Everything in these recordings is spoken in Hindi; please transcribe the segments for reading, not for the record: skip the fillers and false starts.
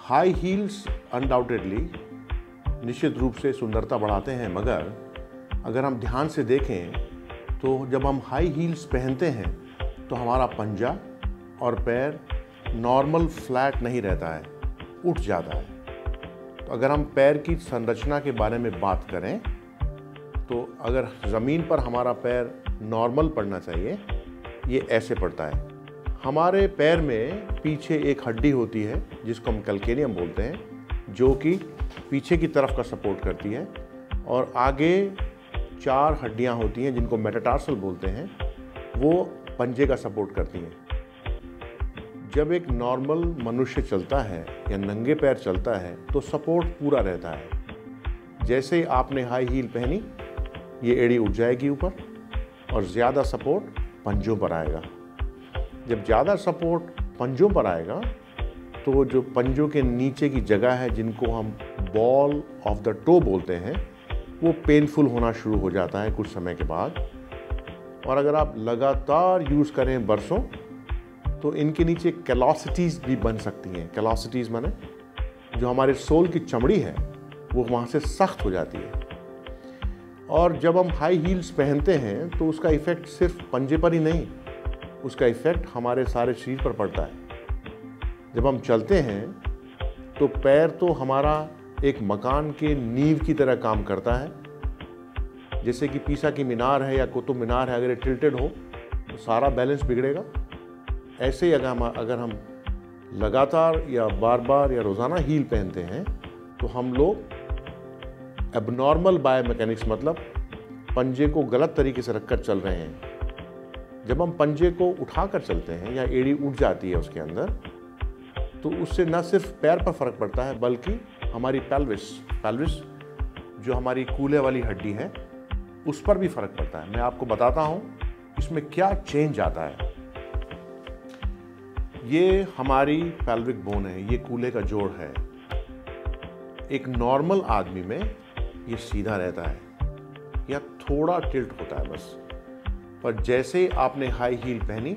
हाई हील्स अनडाउटेडली निश्चित रूप से सुंदरता बढ़ाते हैं, मगर अगर हम ध्यान से देखें तो जब हम हाई हील्स पहनते हैं तो हमारा पंजा और पैर नॉर्मल फ्लैट नहीं रहता है, उठ जाता है। तो अगर हम पैर की संरचना के बारे में बात करें तो अगर ज़मीन पर हमारा पैर नॉर्मल पड़ना चाहिए, ये ऐसे पड़ता है। हमारे पैर में पीछे एक हड्डी होती है जिसको हम कैल्केनियम बोलते हैं, जो कि पीछे की तरफ का सपोर्ट करती है, और आगे 4 हड्डियां होती हैं जिनको मेटाटार्सल बोलते हैं, वो पंजे का सपोर्ट करती हैं। जब एक नॉर्मल मनुष्य चलता है या नंगे पैर चलता है तो सपोर्ट पूरा रहता है। जैसे ही आपने हाई हील पहनी, ये एड़ी उठ जाएगी ऊपर और ज़्यादा सपोर्ट पंजों पर आएगा। जब ज़्यादा सपोर्ट पंजों पर आएगा तो जो पंजों के नीचे की जगह है, जिनको हम बॉल ऑफ द टो बोलते हैं, वो पेनफुल होना शुरू हो जाता है कुछ समय के बाद। और अगर आप लगातार यूज़ करें बरसों, तो इनके नीचे कैलोसिटीज़ भी बन सकती हैं। कैलोसिटीज़ माने जो हमारे सोल की चमड़ी है वो वहाँ से सख्त हो जाती है। और जब हम हाई हील्स पहनते हैं तो उसका इफ़ेक्ट सिर्फ पंजे पर ही नहीं, उसका इफ़ेक्ट हमारे सारे शरीर पर पड़ता है। जब हम चलते हैं तो पैर तो हमारा एक मकान के नींव की तरह काम करता है। जैसे कि पीसा की मीनार है या कुतुब मीनार है, अगर ये टिल्टेड हो तो सारा बैलेंस बिगड़ेगा। ऐसे ही अगर हम लगातार या बार बार या रोज़ाना हील पहनते हैं तो हम लोग एबनॉर्मल बायोमैकेनिक्स, मतलब पंजे को गलत तरीके से रखकर चल रहे हैं। जब हम पंजे को उठाकर चलते हैं या एड़ी उठ जाती है उसके अंदर, तो उससे न सिर्फ पैर पर फर्क पड़ता है बल्कि हमारी पेल्विस जो हमारी कूल्हे वाली हड्डी है उस पर भी फर्क पड़ता है। मैं आपको बताता हूँ इसमें क्या चेंज आता है। ये हमारी पेल्विक बोन है, ये कूल्हे का जोड़ है। एक नॉर्मल आदमी में ये सीधा रहता है या थोड़ा टिल्ट होता है बस, पर जैसे ही आपने हाई हील पहनी,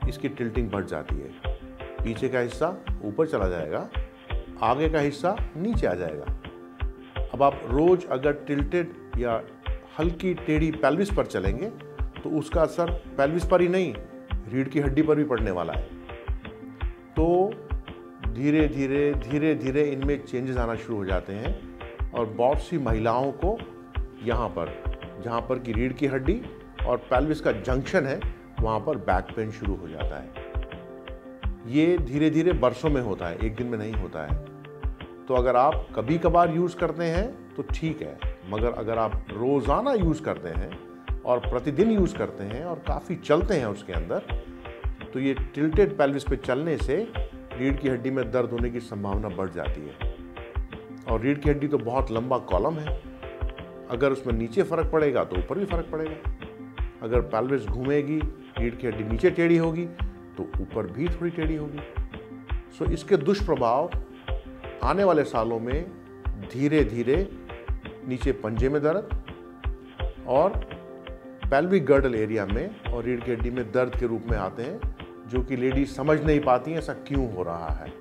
इसकी टिल्टिंग बढ़ जाती है। पीछे का हिस्सा ऊपर चला जाएगा, आगे का हिस्सा नीचे आ जाएगा। अब आप रोज अगर टिल्टेड या हल्की टेढ़ी पेल्विस पर चलेंगे तो उसका असर पेल्विस पर ही नहीं, रीढ़ की हड्डी पर भी पड़ने वाला है। तो धीरे धीरे इनमें चेंजेस आना शुरू हो जाते हैं, और बहुत सी महिलाओं को यहाँ पर, जहाँ पर की रीढ़ की हड्डी और पेल्विस का जंक्शन है, वहाँ पर बैक पेन शुरू हो जाता है। ये धीरे धीरे बरसों में होता है, एक दिन में नहीं होता है। तो अगर आप कभी कभार यूज़ करते हैं तो ठीक है, मगर अगर आप रोज़ाना यूज़ करते हैं और प्रतिदिन यूज़ करते हैं और काफ़ी चलते हैं उसके अंदर, तो ये टिल्टेड पेल्विस पे चलने से रीढ़ की हड्डी में दर्द होने की संभावना बढ़ जाती है। और रीढ़ की हड्डी तो बहुत लंबा कॉलम है, अगर उसमें नीचे फ़र्क पड़ेगा तो ऊपर भी फ़र्क पड़ेगा। अगर पेल्विस घूमेगी, रीढ़ की हड्डी नीचे टेढ़ी होगी तो ऊपर भी थोड़ी टेढ़ी होगी। सो इसके दुष्प्रभाव आने वाले सालों में धीरे धीरे नीचे पंजे में दर्द और पेल्विक गर्डल एरिया में और रीढ़ की हड्डी में दर्द के रूप में आते हैं, जो कि लेडीज समझ नहीं पाती हैं ऐसा क्यों हो रहा है।